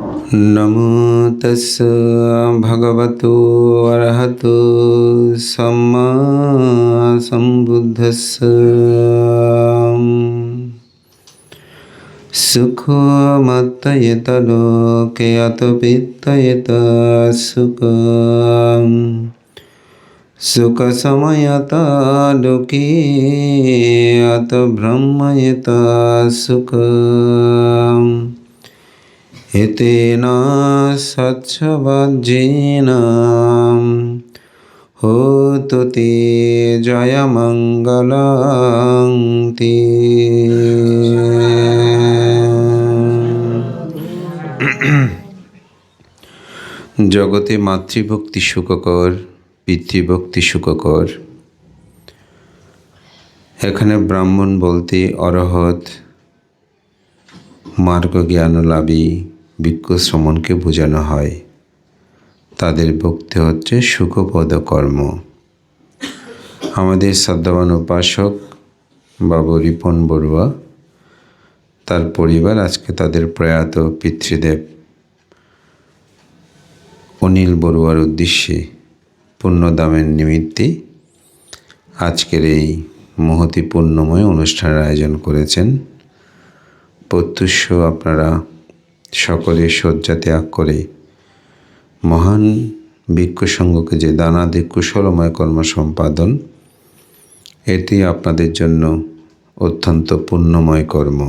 नमो तस्स भगवतो अरहतो सम्मा सम्बुद्धस्स। सुखमत्तयेत लोके अतो वित्तयेत सुखम्। सुखसमयत लोके अतो ब्रह्मयेत सुखम्। एतेन सत्सवज्जेन होतु ते जयमङ्गलं ते। জগতে মাতৃভক্তি সুখকর, পিতৃভক্তি সুখকর। এখানে ব্রাহ্মণ বলতে অরহত, মার্গজ্ঞানলাভী ভিক্ষু শ্রমণকে বোঝানো হয়। তাদের ভক্তি হচ্ছে সুখপদ কর্ম। আমাদের শ্রদ্ধাবান উপাসক বাবু রিপন বড়ুয়া, তার পরিবার আজকে তাদের প্রয়াত পিতৃদেব অনিল বড়ুয়ার উদ্দেশ্যে পুণ্যদামের নিমিত্তে আজকের এই মহতি পুণ্যময় অনুষ্ঠানের আয়োজন করেছেন। প্রত্যুষ আপনারা সকলে শয্যা ত্যাগ করে মহান ভিক্ষু সংঘকে যে দানাদি কুশলময় কর্ম সম্পাদন, এটি আপনাদের জন্য অত্যন্ত পুণ্যময় কর্ম।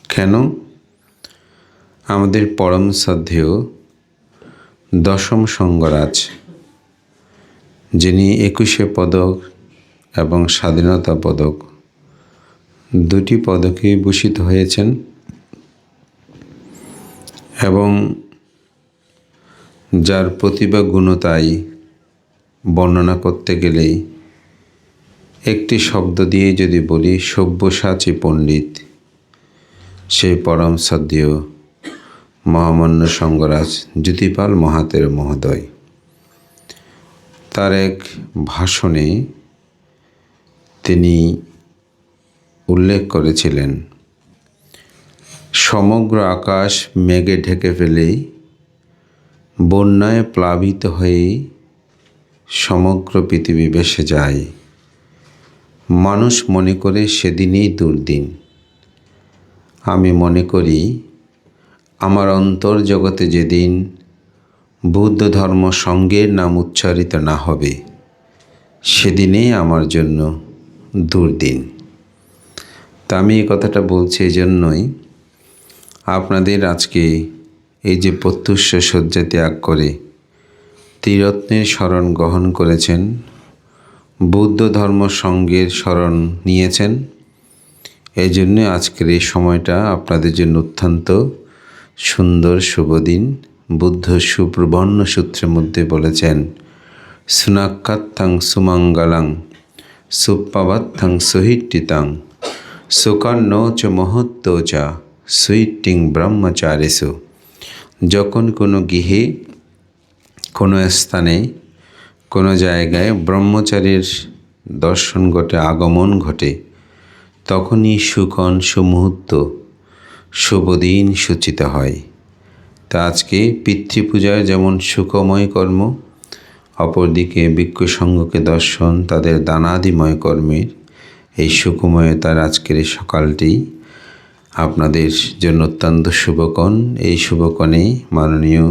কেন? আমাদের পরম শ্রদ্ধেয় দশম সংঘরাজ, যিনি 21 পদক এবং স্বাধীনতা পদক দুটি পদকে ভূষিত হয়েছেন, এবং যার প্রতিভা গুণতাই বর্ণনা করতে গেলেই একটি শব্দ দিয়ে যদি বলি সব্যসাচী পণ্ডিত, সেই পরম শ্রদ্ধেয় মহামান্য সংঘরাজ জ্যোতিপাল মহাতের মহোদয় তার এক ভাষণে তিনি উল্লেখ করেছিলেন, সমগ্র আকাশ মেঘে ঢেকে ফেলে বন্যায় প্লাবিত হয়ে সমগ্র পৃথিবী ভেসে যায়। মানুষ মনে করে সেদিনই দুর্দিন। আমি মনে করি আমার অন্তর্জগতে যেদিন বুদ্ধ ধর্ম সঙ্গের নাম উচ্চারিত না হবে, সেদিনেই আমার জন্য দুর্দিন। তা আমি এই কথাটা বলছি এই জন্যই, আপনাদের আজকে এই যে প্রত্যুষ শয্যা ত্যাগ করে ত্রিরত্নের শরণ গ্রহণ করেছেন, বুদ্ধ ধর্ম সঙ্গের শরণ নিয়েছেন, এই জন্য আজকের এই সময়টা আপনাদের জন্য অত্যন্ত সুন্দর শুভদিন। বুদ্ধ সুব্রহ্মণ্য সূত্রের মধ্যে বলেছেন, সুনাক্কাত্থাং সুমঙ্গলাং সুপ্পাবাত্থাং সুহিট্টিতাং সুকর্ণ চ মহত্ব চা সুইটিং ব্রহ্মচারিষু। যখন কোনো গৃহে, কোনো স্থানে, কোনো জায়গায় ব্রহ্মচারীর দর্শন ঘটে, আগমন ঘটে, তখনই সুকণ সুমুহূর্ত শুভদিন সূচিত হয়। তা আজকে পিতৃপূজার যেমন সুখময় কর্ম, অপরদিকে ভিক্ষু সংঘকে দর্শন, তাদের দানাদিময় কর্মের এই সুখময়তার আজকের এই সকালটি আপনাদের জন্য অত্যন্ত শুভকণ। এই শুভকণে মাননীয়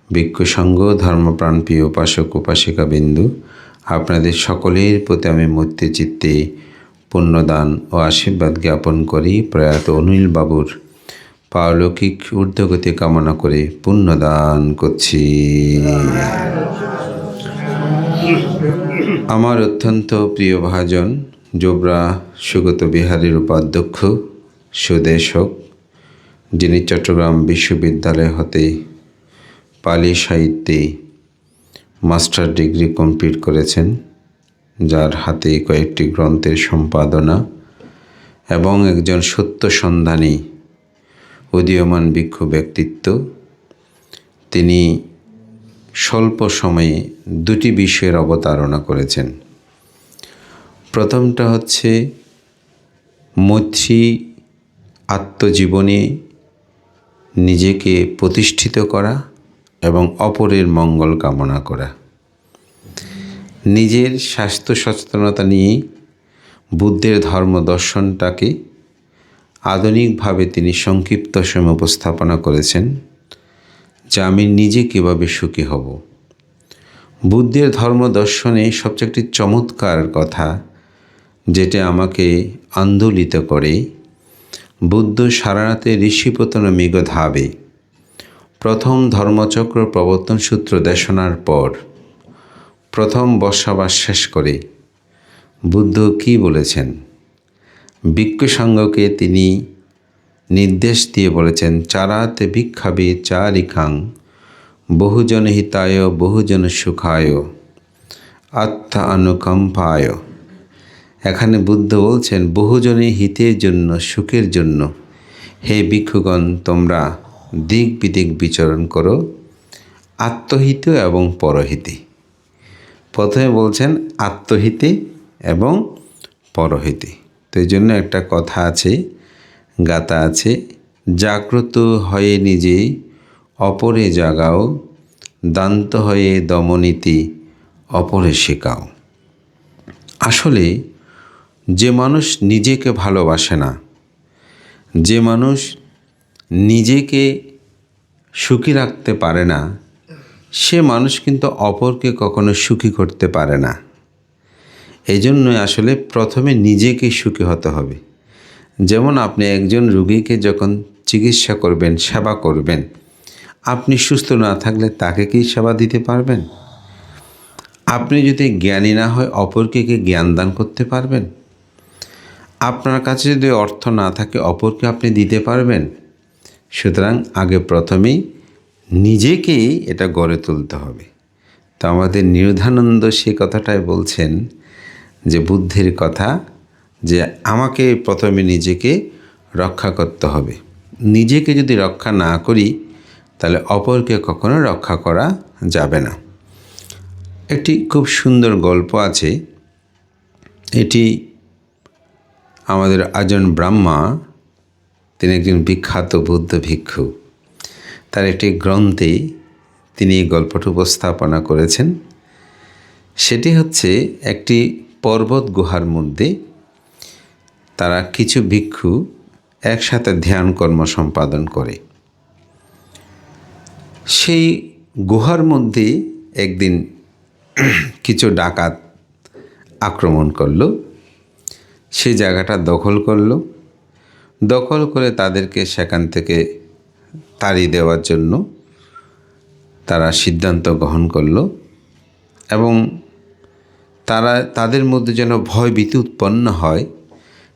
ভিক্ষু সংঘ, ধর্মপ্রাণপ্রিয় উপাসক উপাসিকা বিন্দু, আপনাদের সকলের প্রতি আমি মৈত্রী চিত্তে পুণ্যদান ও আশীর্বাদ জ্ঞাপন করি। প্রয়াত অনিল বাবুর পারলৌকিক ঊর্ধ্বগতি কামনা করে পুণ্যদান করছি। আমার অত্যন্ত প্রিয় ভাজন জোবরা সুগত বিহারের উপাধ্যক্ষ সুদেশক, যিনি চট্টগ্রাম বিশ্ববিদ্যালয় হতে পালি সাহিত্যে মাস্টার ডিগ্রি কমপ্লিট করেছেন, যার হাতে কয়েকটি গ্রন্থের সম্পাদনা, এবং একজন সত্যসন্ধানী উদীয়মান ভিক্ষু ব্যক্তিত্ব। তিনি স্বল্প সময়ে দুটি বিষয়ের অবতারণা করেছেন। প্রথমটা হচ্ছে মৈত্রী আত্মজীবনী নিজেকে প্রতিষ্ঠিত করা এবং অপরের মঙ্গল কামনা করা। নিজের স্বাস্থ্য সচেতনতা নিয়ে বুদ্ধের ধর্ম দর্শনটাকে আধুনিকভাবে তিনি সংক্ষিপ্ত সময়ে উপস্থাপনা করেছেন যে আমি নিজে কীভাবে সুখী হব। বুদ্ধের ধর্ম দর্শনে সবচেয়ে একটি চমৎকার কথা যেটা আমাকে আন্দোলিত করে, বুদ্ধ সারারাতে ঋষিপতন মেঘধাবে প্রথম ধর্মচক্র প্রবর্তন সূত্র দেশনার পর প্রথম বর্ষাবাস শেষ করে বুদ্ধ কি বলেছেন? ভিক্ষু সংঘকে তিনি নির্দেশ দিয়ে বলেছেন, চারাতে ভিক্ষাবে চারিকাং বহুজন হিতায় বহুজন সুখায় আত্মা অনুকম্পায়। এখানে বুদ্ধ বলছেন বহুজনের হিতের জন্য, সুখের জন্য হে ভিক্ষুগণ তোমরা দিক বিদিক বিচরণ করো, আত্মহিতে এবং পরহিতে। প্রথমে বলছেন আত্মহিতে এবং পরহিতে। তো এই জন্য একটা কথা আছে, গাথা আছে, জাগ্রত হয়ে নিজে অপরে জাগাও, দান্ত হয়ে দমনীতি অপরে শেখাও। আসলে যে মানুষ নিজেকে ভালোবাসে না, যে মানুষ নিজেকে সুখী রাখতে পারে না, সে মানুষ কিন্তু অপরকে কখনো সুখী করতে পারে না। এই জন্যই আসলে প্রথমে নিজেকে সুখী হতে হবে। যেমন আপনি একজন রোগীকে যখন চিকিৎসা করবেন, সেবা করবেন, আপনি সুস্থ না থাকলে তাকে কি সেবা দিতে পারবেন? আপনি যদি জ্ঞানী না হয় অপরকে কি জ্ঞান দান করতে পারবেন? আপনার কাছে যদি অর্থ না থাকে অপরকে আপনি দিতে পারবেন? সুতরাং আগে প্রথমেই নিজেকেই এটা গড়ে তুলতে হবে। তো আমাদের নির্ধানন্দ সে কথাটাই বলছেন যে বুদ্ধের কথা, যে আমাকে প্রথমে নিজেকে রক্ষা করতে হবে। নিজেকে যদি রক্ষা না করি তাহলে অপরকে কখনো রক্ষা করা যাবে না। একটি খুব সুন্দর গল্প আছে। এটি আমাদের আজন ব্রহ্মা, তিনি একজন বিখ্যাত বৌদ্ধ ভিক্ষু, তার একটি গ্রন্থে তিনি এই গল্পটি উপস্থাপনা করেছেন। সেটি হচ্ছে একটি পর্বত গুহার মধ্যে তারা কিছু ভিক্ষু একসাথে ধ্যান কর্ম সম্পাদন করে। সেই গুহার মধ্যে একদিন কিছু ডাকাত আক্রমণ করলো, সেই জায়গাটা দখল করলো। দখল করে তাদেরকে সেখান থেকে তাড়িয়ে দেওয়ার জন্য তারা সিদ্ধান্ত গ্রহণ করলো এবং তাদের মধ্যে যেন ভয়ভীতি উৎপন্ন হয়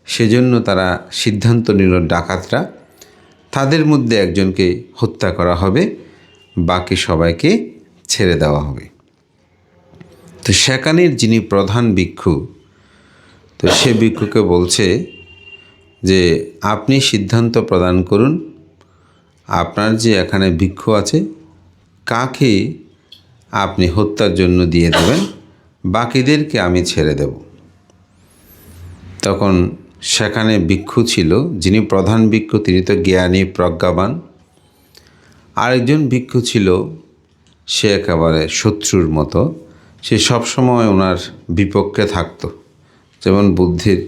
সেজন্য তারা সিদ্ধান্ত নিল ডাকাতরা তাদের মধ্যে একজনকে হত্যা করা হবে, বাকি সবাইকে ছেড়ে দেওয়া হবে। তো সেখানের যিনি প্রধান ভিক্ষু, তো সে ভিক্ষুকে বলছে যে আপনি সিদ্ধান্ত প্রদান করুন, আপনার যে এখানে ভিক্ষু আছে কাকে আপনি হত্যার জন্য দিয়ে দেবেন, বাকিদেরকে আমি ছেড়ে দেব। তখন সেখানে ভিক্ষু ছিল, যিনি প্রধান ভিক্ষু তিনি তো জ্ঞানী প্রজ্ঞাবান। আরেকজন ভিক্ষু ছিল, সে একেবারে শত্রুর মতো, সে সবসময় ওনার বিপক্ষে থাকতো। যেমন বুদ্ধির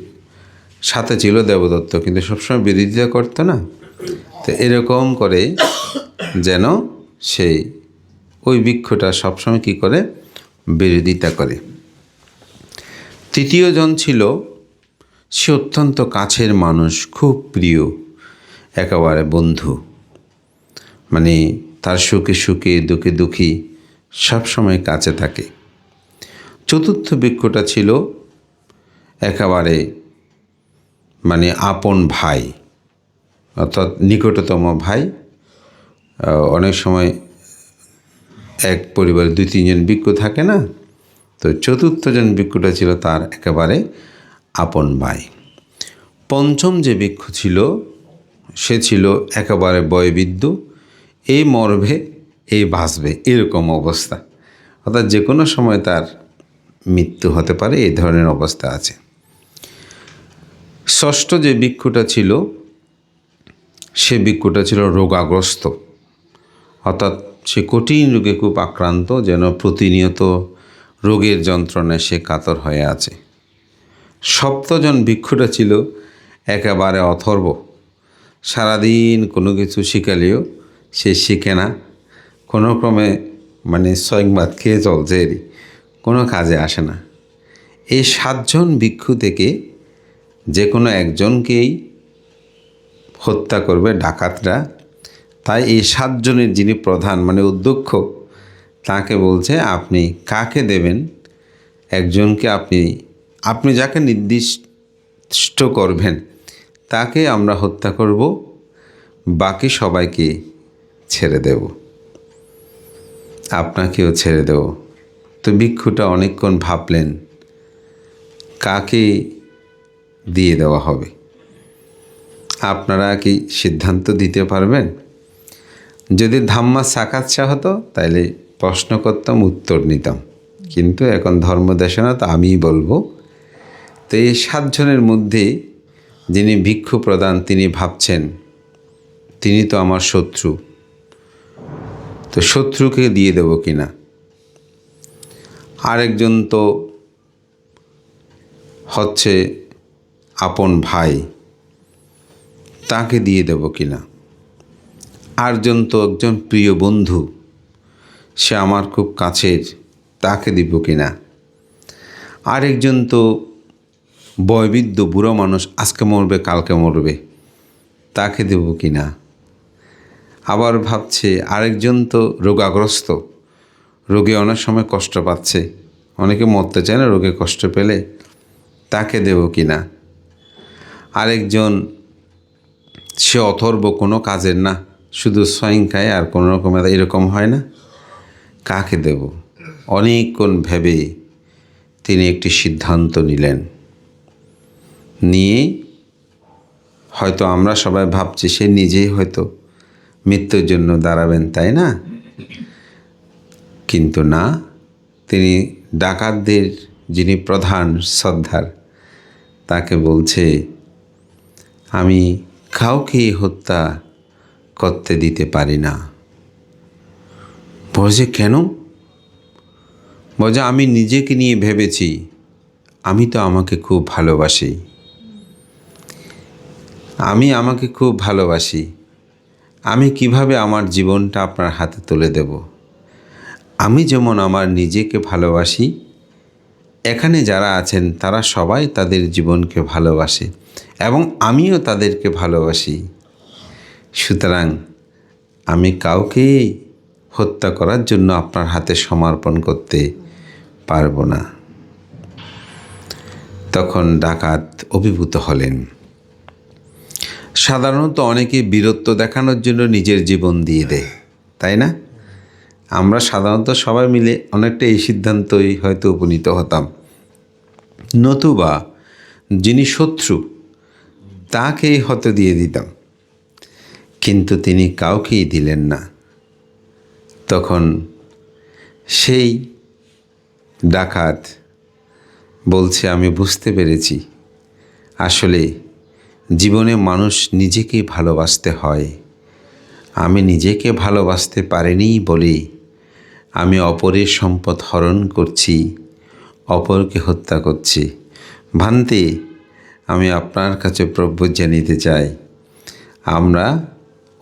সাথে ছিল দেবদত্ত, কিন্তু সবসময় বিরোধিতা করতো না। তো এরকম করে যেন সেই ওই ভিক্ষুটা সবসময় কী করে, বিরোধিতা করে। তৃতীয়জন ছিল, সে অত্যন্ত কাছের মানুষ, খুব প্রিয়, একেবারে বন্ধু, মানে তার সুখে সুখে দুঃখে দুঃখী সবসময় কাছে থাকে। চতুর্থ ভিক্ষুটা ছিল একেবারে মানে আপন ভাই, অর্থাৎ নিকটতম ভাই। অনেক সময় এক পরিবারে 2-3 জন ভিক্ষু থাকে না, তো চতুর্থজন ভিক্ষুটা ছিল তার একেবারে আপন ভাই। পঞ্চম যে ভিক্ষু ছিল সে ছিল একেবারে বয়োবৃদ্ধ, এই মরবে এই বাঁচবে এরকম অবস্থা, অর্থাৎ যে কোনো সময় তার মৃত্যু হতে পারে, এই ধরনের অবস্থা আছে। ষষ্ঠ যে ভিক্ষুটা ছিল সে ভিক্ষুটা ছিল রোগাগ্রস্ত, অর্থাৎ সে কঠিন রোগে খুব আক্রান্ত, যেন প্রতিনিয়ত রোগের যন্ত্রণায় সে কাতর হয়ে আছে। সপ্তজন ভিক্ষুটা ছিল একেবারে অথর্ব। সারাদিন কোনো কিছু শিখালেও সে শিখে না, কোনো ক্রমে স্বয়ংবাদ খেয়ে চলছে, এরই কোনো কাজে আসে না। এই 7 জন ভিক্ষু থেকে যে কোনো একজনকেই হত্যা করবে ডাকাতরা। তাই এই 7 জনের যিনি প্রধান অধ্যক্ষ, তাকে বলছে আপনি কাকে দেবেন, একজনকে আপনি যাকে নির্দিষ্ট করবেন তাকে আমরা হত্যা করব, বাকি সবাইকে ছেড়ে দেব, আপনাকেও ছেড়ে দেব। তো ভিক্ষুটা অনেকক্ষণ ভাবলেন কাকে দিয়ে দেওয়া হবে। আপনারা কি সিদ্ধান্ত দিতে পারবেন? যদি ধাম্মা সাকাচ্ছা হতো তাহলে প্রশ্ন করতাম, উত্তর নিতাম, কিন্তু এখন ধর্মদেশনা তো আমিই বলবো। তো এই 7 জনের মধ্যে যিনি ভিক্ষু প্রধান, তিনি ভাবছেন তিনি তো আমার শত্রু, তো শত্রুকে দিয়ে দেব কিনা। আরেকজন তো হচ্ছে আপন ভাই, তাকে দিয়ে দেব কিনা। আরেকজন তো একজন প্রিয় বন্ধু, সে আমার খুব কাছের, তাকে দিব কিনা। আরেকজন তো বয়বৃদ্ধ বুড়ো মানুষ, আজকে মরবে কালকে মরবে, তাকে দেব কিনা। আবার ভাবছে আরেকজন তো রোগাগ্রস্ত, রোগে অনেক সময় কষ্ট পাচ্ছে, অনেকে মরতে চায় না রোগে কষ্ট পেলে, তাকে দেব কিনা। আরেকজন সে অথর্ব, কোনো কাজের না, শুধু স্বয়ং খায় আর কোনো রকমের এরকম হয় না, কাকে দেব। অনেকক্ষণ ভেবে তিনি একটি সিদ্ধান্ত নিলেন। নিয়ে হয়তো আমরা সবাই ভাবছি সে নিজেই হয়তো মৃত্যুর জন্য দাঁড়াবেন, তাই না? কিন্তু না, তিনি ডাকাতদের যিনি প্রধান সর্দার, তাকে বলছে আমি কাউকে হত্যা করতে দিতে পারি না। বলছে কেন? বলছে আমি নিজেকে নিয়ে ভেবেছি, আমি তো আমাকে খুব ভালোবাসি, আমি আমাকে খুব ভালোবাসি, আমি কিভাবে আমার জীবনটা আপনার হাতে তুলে দেব। আমি যেমন আমার নিজেকে ভালোবাসি, এখানে যারা আছেন তারা সবাই তাদের জীবনকে ভালোবাসে এবং আমিও তাদেরকে ভালোবাসি। সুতরাং আমি কাউকে হত্যা করার জন্য আপনার হাতে সমর্পণ করতে পারবো না। তখন ডাকাত অভিভূত হলেন। সাধারণত অনেকে বীরত্ব দেখানোর জন্য নিজের জীবন দিয়ে দেয়, তাই না? আমরা সাধারণত সবাই মিলে অনেকটা এই সিদ্ধান্তই হয়তো উপনীত হতাম। নতুবা যিনি শত্রু তাকেই হয়তো দিয়ে দিতাম, কিন্তু তিনি কাউকেই দিলেন না। তখন সেই ডাকাত বলছে আমি বুঝতে পেরেছি, আসলে জীবনে মানুষ নিজেকে ভালোবাসতে হয়। আমি নিজেকে ভালোবাসতে পারিনি বলে আমি অপরের সম্পদ হরণ করছি, অপরকে হত্যা করছি। ভান্তে, আমি আপনার কাছে প্রব্রজ্ঞা নিতে চাই। আমরা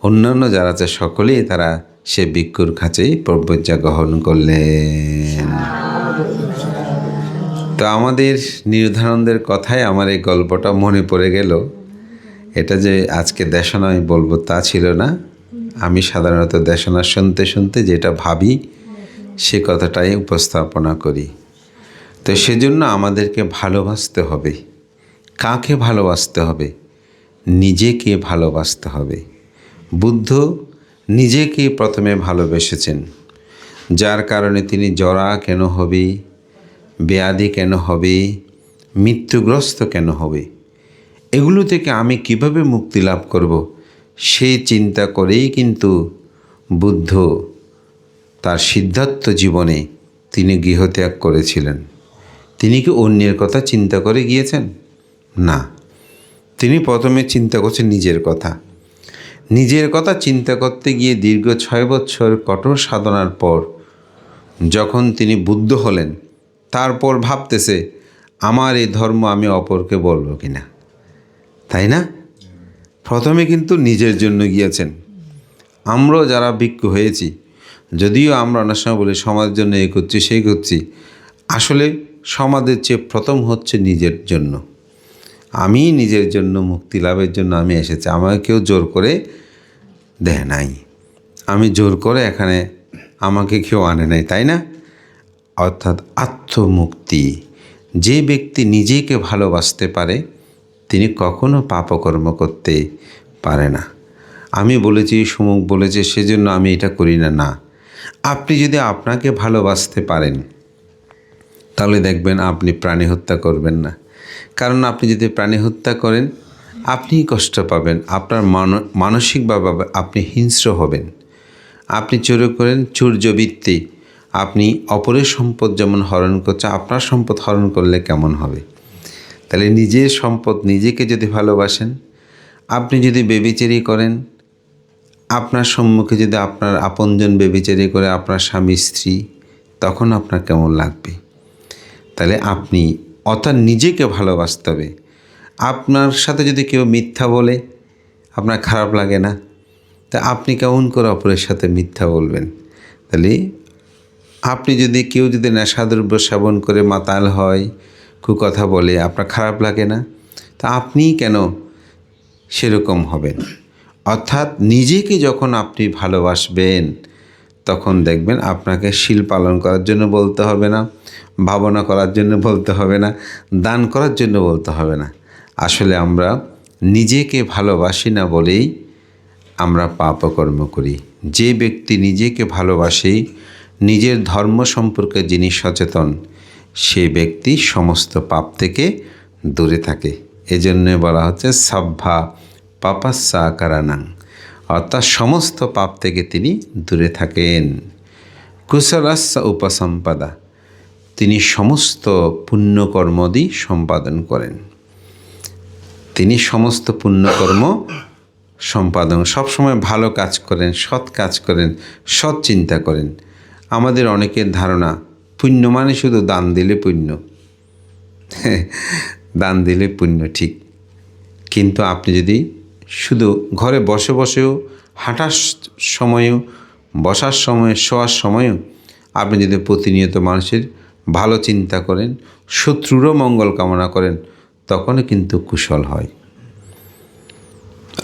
অন্যান্য যারা আছে সকলেই তারা সে ভিক্ষুর কাছেই প্রব্রজ্ঞা গ্রহণ করলেন। তো আমাদের নির্ধারণদের কথায় আমার এই গল্পটা মনে পড়ে গেল। এটা যে আজকে দেশনা আমি বলবো তা ছিল না। আমি সাধারণত দেশনা শুনতে শুনতে যেটা ভাবি সে কথাটাই উপস্থাপনা করি। তো সেজন্য আমাদেরকে ভালোবাসতে হবে। কাকে ভালোবাসতে হবে? নিজেকে ভালোবাসতে হবে। বুদ্ধ নিজেকে প্রথমে ভালোবেসেছেন, যার কারণে তিনি জরা কেন হবে, ব্যাধি কেন হবে, মৃত্যুগ্রস্ত কেন হবে, এগুলো থেকে আমি কিভাবে মুক্তি লাভ করব, সেই চিন্তা করেই কিন্তু বুদ্ধ তার সিদ্ধার্থ জীবনে তিনি গৃহত্যাগ করেছিলেন। তিনি কি অন্যের কথা চিন্তা করে গিয়েছেন? না, তিনি প্রথমে চিন্তা করছেন নিজের কথা। নিজের কথা চিন্তা করতে গিয়ে দীর্ঘ 6 বছর কঠোর সাধনার পর যখন তিনি বুদ্ধ হলেন, তারপর ভাবতেছে আমার এই ধর্ম আমি অপরকে বলবো কিনা, তাই না? প্রথমে কিন্তু নিজের জন্য গিয়েছেন। আমরাও যারা ভিক্ষু হয়েছি, যদিও আমরা অনেক সময় বলি সমাজের জন্য এই করছি সেই করছি, আসলে সমাজের চেয়ে প্রথম হচ্ছে নিজের জন্য। আমি নিজের জন্য মুক্তি লাভের জন্য আমি এসেছি, আমাকে কেউ জোর করে দেয় নাই, আমি জোর করে এখানে আমাকে কেউ আনে নাই, তাই না? অর্থাৎ আত্মমুক্তি। যে ব্যক্তি নিজেকে ভালোবাসতে পারে তিনি কখনো পাপকর্ম করতে পারে না। আমি বলেছি, সুমুক বলেছে সেজন্য আমি এটা করি না, না। আপনি যদি আপনাকে ভালোবাসতে পারেন তাহলে দেখবেন আপনি প্রাণী হত্যা করবেন না। কারণ আপনি যদি প্রাণী হত্যা করেন আপনিই কষ্ট পাবেন, আপনার মানসিকভাবে আপনি হিংস্র হবেন। আপনি চুরি করেন, চুর্যবৃত্তি, আপনি অপরের সম্পদ যেমন হরণ করছে, আপনার সম্পদ হরণ করলে কেমন হবে? তাহলে নিজের সম্পদ নিজেকে যদি ভালোবাসেন, আপনি যদি ব্যভিচারী করেন, আপনার সম্মুখে যদি আপনার আপনজন ব্যভিচারী করে আপনার স্বামী স্ত্রী, তখন আপনার কেমন লাগবে? তাহলে আপনি অর্থাৎ নিজেকে ভালোবাসতে হবে। আপনার সাথে যদি কেউ মিথ্যা বলে আপনার খারাপ লাগে না, তা আপনি কেমন করে অপরের সাথে মিথ্যা বলবেন? তাহলে আপনি যদি কেউ যদি নেশাদ্রব্য সেবন করে মাতাল হয়, কুকথা বলে, আপনার খারাপ লাগে না, তা আপনি কেন সেরকম হবেন? অর্থাৎ নিজেকে যখন আপনি ভালোবাসবেন তখন দেখবেন আপনাকে শীল পালন করার জন্য বলতে হবে না, ভাবনা করার জন্য বলতে হবে না, দান করার জন্য বলতে হবে না। আসলে আমরা নিজেকে ভালোবাসি না বলেই আমরা পাপকর্ম করি। যে ব্যক্তি নিজেকে ভালোবাসে, নিজের ধর্ম সম্পর্কে যিনি সচেতন, সে ব্যক্তি সমস্ত পাপ থেকে দূরে থাকে। এজন্য বলা হচ্ছে সাভ্ভা পাপাস্সা কারানাং, অর্থাৎ সমস্ত পাপ থেকে তিনি দূরে থাকেন। কুশলাস্সা উপসম্পদা, তিনি সমস্ত পুণ্যকর্মদি সম্পাদন করেন। তিনি সমস্ত পুণ্যকর্ম সম্পাদন, সবসময় ভালো কাজ করেন, সৎ কাজ করেন, সৎ চিন্তা করেন। আমাদের অনেকের ধারণা পুণ্য মানে শুধু দান দিলে পুণ্য। দান দিলে পুণ্য ঠিক, কিন্তু আপনি যদি শুধু ঘরে বসে বসেও, হাঁটার সময়ও, বসার সময়, শোয়ার সময়ও আপনি যদি প্রতিনিয়ত মানুষের ভালো চিন্তা করেন, শত্রুরও মঙ্গল কামনা করেন, তখনও কিন্তু কুশল হয়।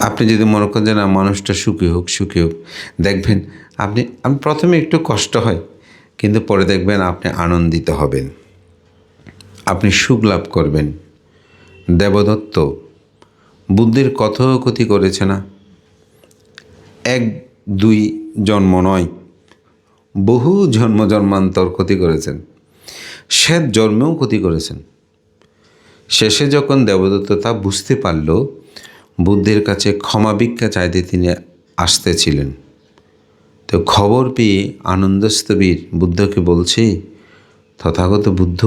আপনি যদি মনে করেন যে না মানুষটা সুখী হোক, সুখী হোক, দেখবেন আপনি প্রথমে একটু কষ্ট হয়, কিন্তু পরে দেখবেন আপনি আনন্দিত হবেন, আপনি সুখ লাভ করবেন। দেবদত্ত বুদ্ধের কত ক্ষতি করেছে না? 1-2 জন্ম নয়, বহু জন্ম জন্মান্তর ক্ষতি করেছেন, শ্বেত জন্মেও ক্ষতি করেছেন। শেষে যখন দেবদত্ত তা বুঝতে পারল, বুদ্ধের কাছে ক্ষমা ভিক্ষা চাইতে তিনি আসতেছিলেন। তো খবর পেয়ে আনন্দস্থবির বুদ্ধকে বলছে, তথাগত বুদ্ধ,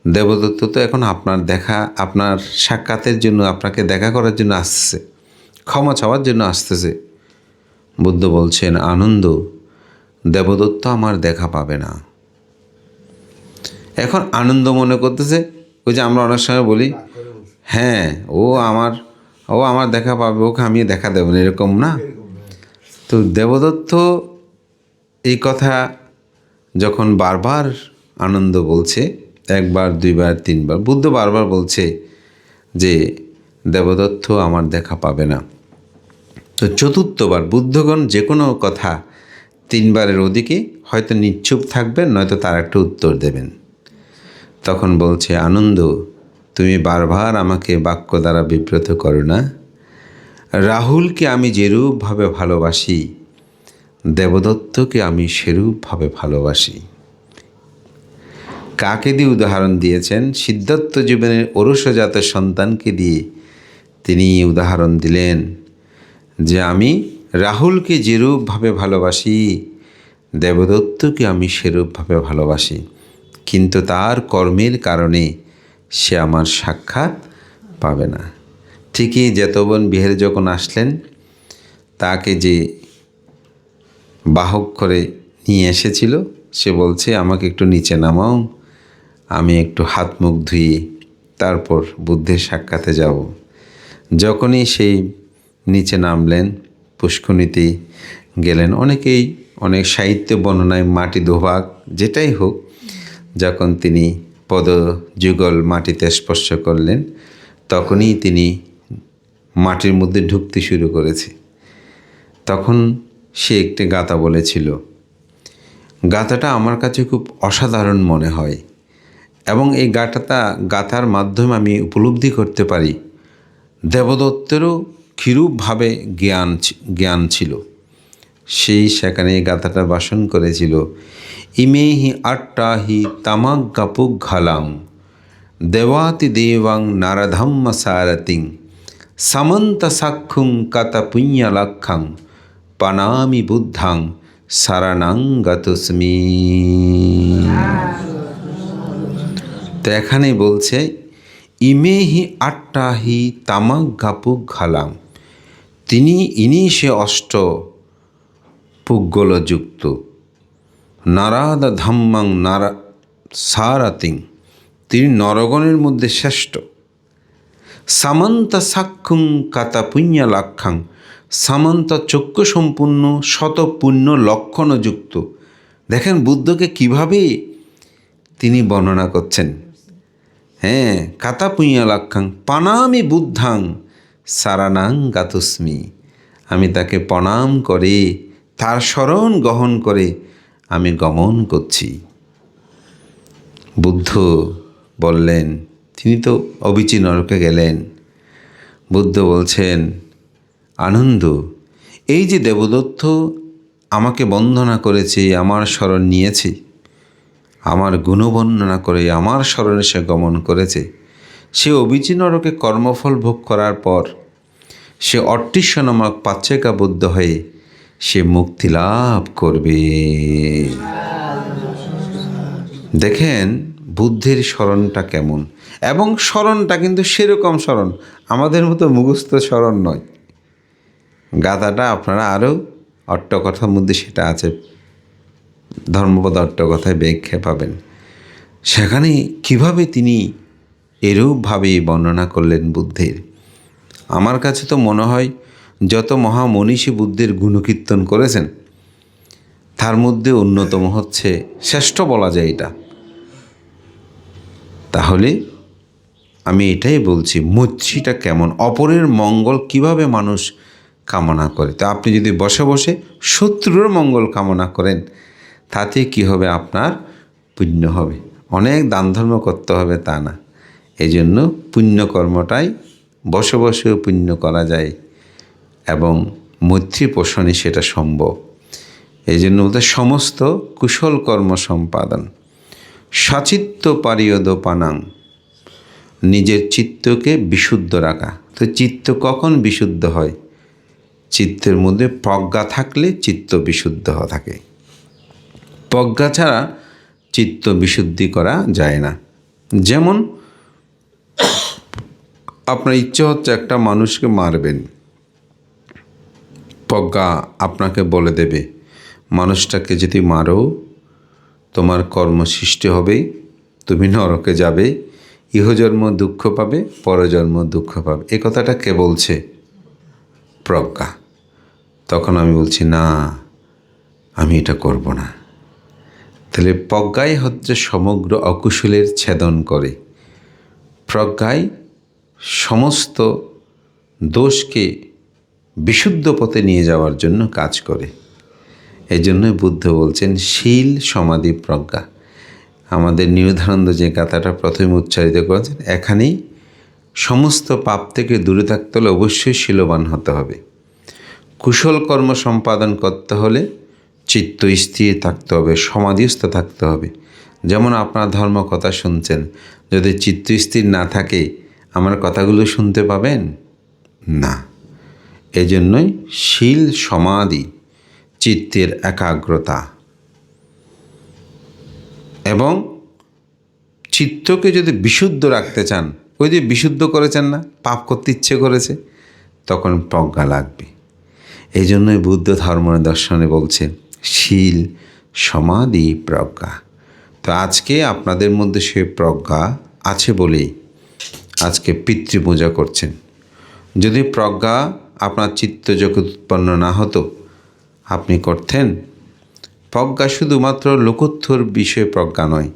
দেবদত্ত তো এখন আপনার দেখা, আপনার সাক্ষাতের জন্য, আপনাকে দেখা করার জন্য আসতেছে, ক্ষমা চাওয়ার জন্য আসতেছে। বুদ্ধ বলছেন, আনন্দ, দেবদত্ত আমার দেখা পাবে না। এখন আনন্দ মনে করতেছে ওই যে আমরা অনেক সময় বলি, হ্যাঁ ও আমার দেখা পাবে, ওকে আমি দেখা দেব না, এরকম না। তো দেবদত্ত এই কথা যখন বারবার আনন্দ বলছে, 1 বার 2 বার 3 বার, বুদ্ধ বারবার বলছে যে দেবদত্ত আমার দেখা পাবে না। তো চতুর্থবার বুদ্ধগণ যে কোনো কথা 3 বারের ওদিকে হয়তো নিশ্চুপ থাকবেন, নয়তো তার একটা উত্তর দেবেন। তখন বলছে, আনন্দ, তুমি বারবার আমাকে বাক্য দ্বারা বিব্রত করো না। রাহুলকে আমি যেরূপভাবে ভালোবাসি, দেবদত্তকে আমি সেরূপভাবে ভালোবাসি। কাকে দিয়ে উদাহরণ দিয়েছেন? সিদ্ধার্থ জীবনের ঔরসজাত সন্তানকে দিয়ে তিনি উদাহরণ দিলেন যে আমি রাহুলকে যেরূপভাবে ভালোবাসি, দেবদত্তকে আমি সেরূপভাবে ভালোবাসি, কিন্তু তার কর্মের কারণে সে আমার সাক্ষাৎ পাবে না। ঠিকই জেতবন বিহারে যখন আসলেন, তাকে যে বাহক করে নিয়ে এসেছিল সে বলছে, আমাকে একটু নিচে নামাও, আমি একটু হাত মুখ ধুয়ে তারপর বুদ্ধের সাক্ষাতে যাব। যখনই সেই নিচে নামলেন, পুষ্করিণীতে গেলেন, অনেকেই অনেক সাহিত্য বর্ণনায় মাটি দোভাগ যেটাই হোক, যখন তিনি পদযুগল মাটিতে স্পর্শ করলেন তখনই তিনি মাটির মধ্যে ঢুকতে শুরু করেছে। তখন সে একটি গাথা বলেছিল। গাথাটা আমার কাছে খুব অসাধারণ মনে হয় এবং এই গাথার মাধ্যমে আমি উপলব্ধি করতে পারি দেবদত্তেরও কিরূপভাবে জ্ঞান ছিল। সেই সেখানে এই গাথাটা ভাষণ করেছিল, ইমেহি আট্টাহি তামাজ্ঞাপুক ঘালাং দেবাতি দেবাং নারধম্ম সারতিং সমন্ত সাক্ষুং কাতা পুণ্যালাক্ষাং পানামি বুদ্ধাং সারানাং গতস্মি। তো এখানে বলছে ইমেহি আট্টাহি তামাজ্ঞাপুক ঘালাং, ইনি সে অষ্ট পুগ্গলযুক্ত নারাদ ধাম্মাং সারাতিং, তিনি নরগণের মধ্যে শ্রেষ্ঠ। সামন্ত সাক্ষুং কাতা পুণ্যালাক্ষাং, সামন্ত চক্ষু সম্পূর্ণ শত পুণ্য লক্ষণযুক্ত। দেখেন বুদ্ধকে কিভাবে তিনি বর্ণনা করছেন। হ্যাঁ, কাতা পুণ্যালাক্ষাং পানামি বুদ্ধাং সারানাং গাতুস্মি, আমি তাকে প্রণাম করে তার শরণ গ্রহণ করে আমি গমন করছি। বুদ্ধ বললেন, তিনি তো অবিচি নরকে গেলেন। বুদ্ধ বলছেন, আনন্দ, এই যে দেবদত্ত আমাকে বন্দনা করেছে, আমার শরণ নিয়েছে, আমার গুণবর্ণনা করে আমার শরণে সে গমন করেছে, সে অবিচি নরকে কর্মফল ভোগ করার পর সে অট্টিস্য নামক পাচ্ছেকাবদ্ধ হয়ে সে মুক্তি লাভ করবে। দেখেন বুদ্ধের স্মরণটা কেমন, এবং স্মরণটা কিন্তু সেরকম স্মরণ, আমাদের মতো মুখস্থ স্মরণ নয়। গাথাটা আপনারা আরও অট্টকথার মধ্যে সেটা আছে, ধর্মপদ অট্টকথায় ব্যাখ্যা পাবেন। সেখানে কিভাবে তিনি এরূপভাবে বর্ণনা করলেন বুদ্ধের। আমার কাছে তো মনে হয় যত মহামনীষী বুদ্ধের গুণকীর্তন করেছেন তার মধ্যে অন্যতম হচ্ছে, শ্রেষ্ঠ বলা যায় এটা। তাহলে আমি এটাই বলছি, মৈত্রীটা কেমন, অপরের মঙ্গল কিভাবে মানুষ কামনা করে। তো আপনি যদি বসে বসে শত্রুর মঙ্গল কামনা করেন তাতে কি হবে, আপনার পুণ্য হবে। অনেক দান ধর্ম করতে হবে তা না, এই জন্য পুণ্যকর্মটাই বসে বসেও পুণ্য করা যায় এবং মৈত্রী পোষণে সেটা সম্ভব। এই জন্য বলতে সমস্ত কুশল কর্ম সম্পাদন, সচিত্ত পারিয়দ পানাং, নিজের চিত্তকে বিশুদ্ধ রাখা। তো চিত্ত কখন বিশুদ্ধ হয়? চিত্তের মধ্যে প্রজ্ঞা থাকলে চিত্ত বিশুদ্ধ থাকে। প্রজ্ঞা ছাড়া চিত্ত বিশুদ্ধি করা যায় না। যেমন আপনার ইচ্ছে হচ্ছে একটা মানুষকে মারবেন, প্রজ্ঞা আপনাকে বলে দেবে মানুষটাকে যদি মারো তোমার কর্ম সৃষ্টি হবে, তুমি নরকে যাবে, ইহজন্ম দুঃখ পাবে, পরজন্ম দুঃখ পাবে। এ কথাটা কে বলছে? প্রজ্ঞা। তখন আমি বলছি না, আমি এটা করব না। তাহলে প্রজ্ঞাই হচ্ছে সমগ্র অকুশলের ছেদন করে। প্রজ্ঞাই সমস্ত দোষকে বিশুদ্ধ পথে নিয়ে যাওয়ার জন্য কাজ করে। এই জন্যই বুদ্ধ বলছেন শীল সমাধি প্রজ্ঞা। আমাদের নির্ধানন্দ যে গাথাটা প্রথমে উচ্চারিত করেছেন, এখানেই সমস্ত পাপ থেকে দূরে থাকতে হলে অবশ্যই শীলবান হতে হবে। কুশল কর্ম সম্পাদন করতে হলে চিত্ত স্থির থাকতে হবে, সমাধিস্থ থাকতে হবে। যেমন আপনার ধর্ম কথা শুনছেন, যদি চিত্ত স্থির না থাকে আমার কথাগুলো শুনতে পাবেন না। এজন্যই শীল সমাধি, চিত্তের একাগ্রতা, এবং চিত্তকে যদি বিশুদ্ধ রাখতে চান, ওই যে বিশুদ্ধ করেছেন না, পাপ করতে ইচ্ছে করেছে, তখন প্রজ্ঞা লাগবে। এই জন্যই বুদ্ধ ধর্ম দর্শনে বলছে শীল সমাধি প্রজ্ঞা। তো আজকে আপনাদের মধ্যে সে প্রজ্ঞা আছে বলেই আজকে পিতৃপূজা করছেন। যদি প্রজ্ঞা আপনার চিত্তজগৎ উৎপন্ন না হতো, আপনি করতেন? প্রজ্ঞা শুধুমাত্র লোকোত্তর বিষয়ে প্রজ্ঞা নয়।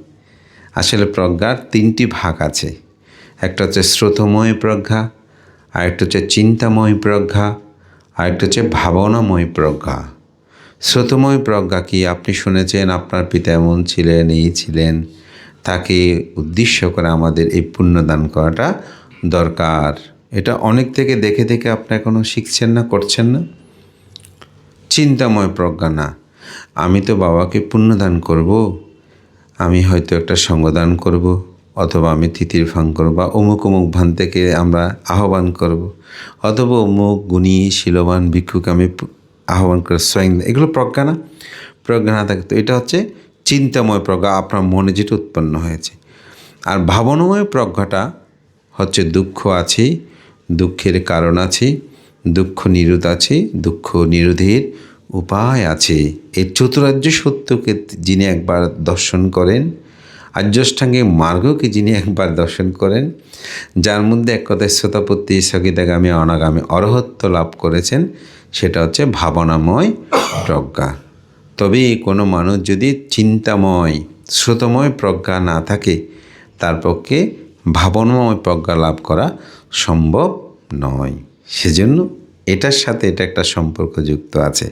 আসলে প্রজ্ঞার 3টি ভাগ আছে। একটা হচ্ছে স্রোতময় প্রজ্ঞা, আরেকটা হচ্ছে চিন্তাময় প্রজ্ঞা, আরেকটা হচ্ছে ভাবনাময় প্রজ্ঞা। স্রোতময় প্রজ্ঞা কি? আপনি শুনেছেন আপনার পিতা এমন ছিলেন, এই ছিলেন, তাকে উদ্দেশ্য করে আমাদের এই পুণ্যদান করাটা দরকার। এটা অনেক থেকে দেখে দেখে আপনি এখনও শিখছেন না, করছেন না। চিন্তাময় প্রজ্ঞা না, আমি তো বাবাকে পুণ্যদান করব, আমি হয়তো একটা সঙ্গদান করব, অথবা আমি তিথির ফাং করব, বা অমুক অমুক ভান থেকে আমরা আহ্বান করব, অথবা অমুক গুণী শিলবান ভিক্ষুকে আমি আহ্বান করে স্বয়ং, এগুলো প্রজ্ঞা না? প্রজ্ঞা না থাকে তো এটা হচ্ছে চিন্তাময় প্রজ্ঞা, আপনার মনে যেটা উৎপন্ন হয়েছে। আর ভাবনাময় প্রজ্ঞাটা হচ্ছে দুঃখ আছে, দুঃখের কারণ আছে, দুঃখ নিরোধ আছে, দুঃখ নিরোধের উপায় আছে। এই চতুরার্য সত্যকে যিনি একবার দর্শন করেন, আর্যষ্টাঙ্গিক মার্গকে যিনি একবার দর্শন করেন, যার মধ্যে এক কথায় শ্রোতাপত্তি স্থগিতাগামী অনাগামী অরহত্ব লাভ করেছেন, সেটা হচ্ছে ভাবনাময় প্রজ্ঞা। তবে কোনো মানুষ যদি চিন্তাময় শ্রোতময় প্রজ্ঞা না থাকে, তার পক্ষে ভাবনাময় প্রজ্ঞা লাভ করা সম্ভব নয়। সেজন্য এটার সাথে এটা একটা সম্পর্ক যুক্ত আছে।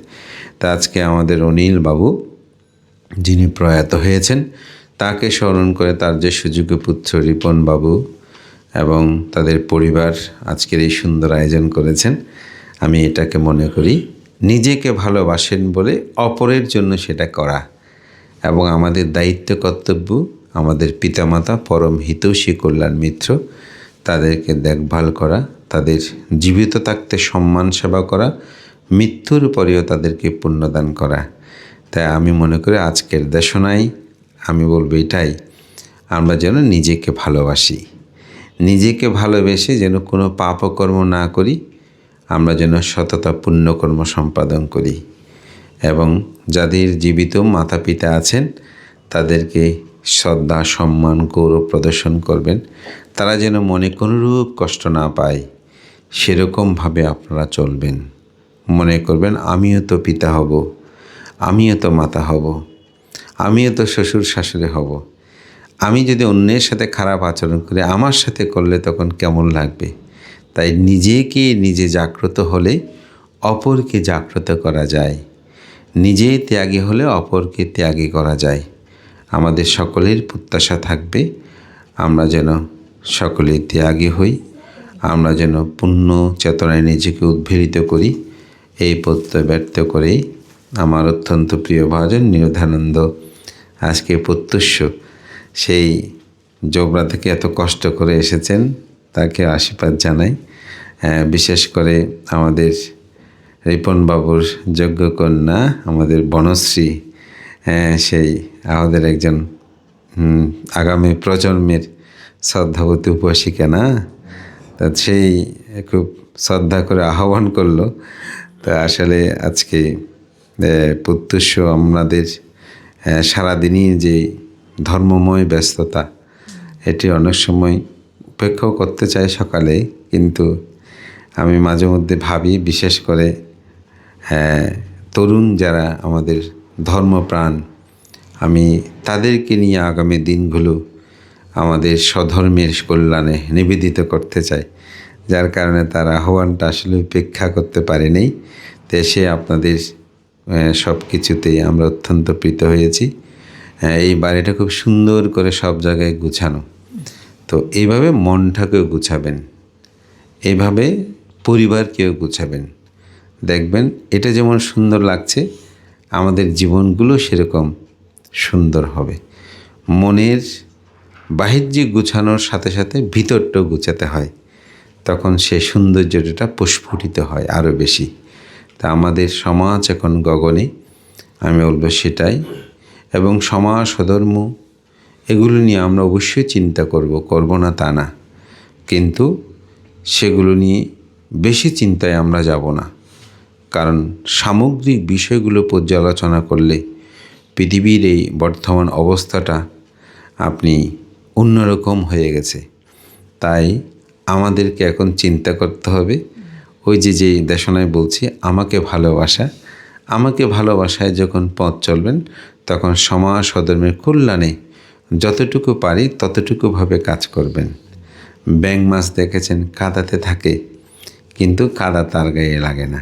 তা আজকে আমাদের অনিল বাবু যিনি প্রয়াত হয়েছেন, তাকে স্মরণ করে তার যে সুযোগ্য পুত্র রিপন বাবু এবং তাদের পরিবার আজকের এই সুন্দর আয়োজন করেছেন। আমি এটাকে মনে করি নিজেকে ভালোবাসেন বলে অপরের জন্য সেটা করা, এবং আমাদের দায়িত্ব কর্তব্য আমাদের পিতামাতা পরম হিতৈষী কল্যাণ মিত্র, তাদেরকে দেখভাল করা, তাদের জীবিত থাকতে সম্মান সেবা করা, মৃত্যুর পরেও তাদেরকে পুণ্যদান করা। তাই আমি মনে করি আজকের দেশনায় আমি বলবো এটাই, আমরা যেন নিজেকে ভালোবাসি, নিজেকে ভালোবেসে যেন কোনো পাপকর্ম না করি, আমরা যেন সততা পুণ্যকর্ম সম্পাদন করি, এবং যাদের জীবিত মাতা পিতা আছেন তাদেরকে শ্রদ্ধা সম্মান গৌরব প্রদর্শন করবেন, তারা যেন মনে কোনোরূপ কষ্ট না পায়, সেরকমভাবে আপনারা চলবেন। মনে করবেন আমিও তো পিতা হব, আমিও তো মাতা হব, আমিও তো শ্বশুর শাশুড়ি হব, আমি যদি অন্যের সাথে খারাপ আচরণ করি, আমার সাথে করলে তখন কেমন লাগবে? তাই নিজেকে নিজে জাগ্রত হলে অপরকে জাগ্রত করা যায়, নিজে ত্যাগী হলে অপরকে ত্যাগী করা যায়। আমাদের সকলের প্রত্যাশা থাকবে আমরা যেন সকলে ত্যাগী হই, আমরা যেন পুণ্য চেতনায় নিজেকে উদ্বেলিত করি। এই প্রত্যয় ব্যর্থ করেই আমার অত্যন্ত প্রিয় ভাজন নিরধানন্দ আজকে প্রত্যুষ্য সেই জোবরা থেকে এত কষ্ট করে এসেছেন, তাকে আশীর্বাদ জানাই। বিশেষ করে আমাদের রিপনবাবুর যজ্ঞকন্যা আমাদের বনশ্রী, সেই আমাদের একজন আগামী প্রজন্মের শ্রদ্ধাবতী উপাসিকা না, তা সেই খুব শ্রদ্ধা করে আহ্বান করলো। তা আসলে আজকে প্রত্যুষ আমাদের সারাদিনই যে ধর্মময় ব্যস্ততা, এটি অনেক সময় উপেক্ষাও করতে চাই সকালে, কিন্তু আমি মাঝে মধ্যে ভাবি বিশেষ করে তরুণ যারা আমাদের ধর্মপ্রাণ, আমি তাদেরকে নিয়ে আগামী দিনগুলো আমাদের স্বধর্মের কল্যাণে নিবেদিত করতে চাই, যার কারণে তার আহ্বানটা আসলে উপেক্ষা করতে পারেনি। দেশে আপনাদের সব কিছুতেই আমরা অত্যন্ত প্রীত হয়েছি। এই বাড়িটা খুব সুন্দর করে সব জায়গায় গুছানো, তো এইভাবে মনটাকেও গুছাবেন, এইভাবে পরিবারকেও গুছাবেন, দেখবেন এটা যেমন সুন্দর লাগছে আমাদের জীবনগুলো সেরকম সুন্দর হবে। মনের বাহ্যিক গুছানোর সাথে সাথে ভিতরটাও গুছাতে হয়, তখন সে সৌন্দর্যটা প্রস্ফুটিত হয় আরও বেশি। তা আমাদের সমাজ এখন গগনে, আমি বলবো সেটাই। এবং সমাজ ধর্ম এগুলো নিয়ে আমরা অবশ্যই চিন্তা করব না তা না, কিন্তু সেগুলো নিয়ে বেশি চিন্তায় আমরা যাব না। কারণ সামগ্রিক বিষয়গুলো পর্যালোচনা করলে পৃথিবীর এই বর্তমান অবস্থাটা আপনি অন্যরকম হয়ে গেছে। তাই আমাদেরকে এখন চিন্তা করতে হবে, ওই যে দেশনায় বলছি, আমাকে ভালোবাসায় যখন পথ চলবেন, তখন সমাজ সধর্মের কল্যাণে যতটুকু পারি ততটুকুভাবে কাজ করবেন। ব্যাঙ মাছ দেখেছেন কাদাতে থাকে, কিন্তু কাদা তার গায়ে লাগে না।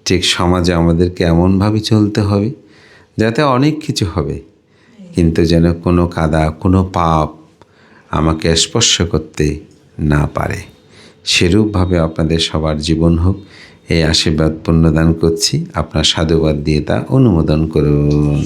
ঠিক সমাজে আমাদেরকে এমনভাবে চলতে হবে যাতে অনেক কিছু হবে, কিন্তু যেন কোনো কাদা, কোনো পাপ আমাকে স্পর্শ করতে না পারে। সেরূপভাবে আপনাদের সবার জীবন হোক, এই আশীর্বাদ পুণ্যদান করছি। আপনার সাধুবাদ দিয়ে তা অনুমোদন করুন।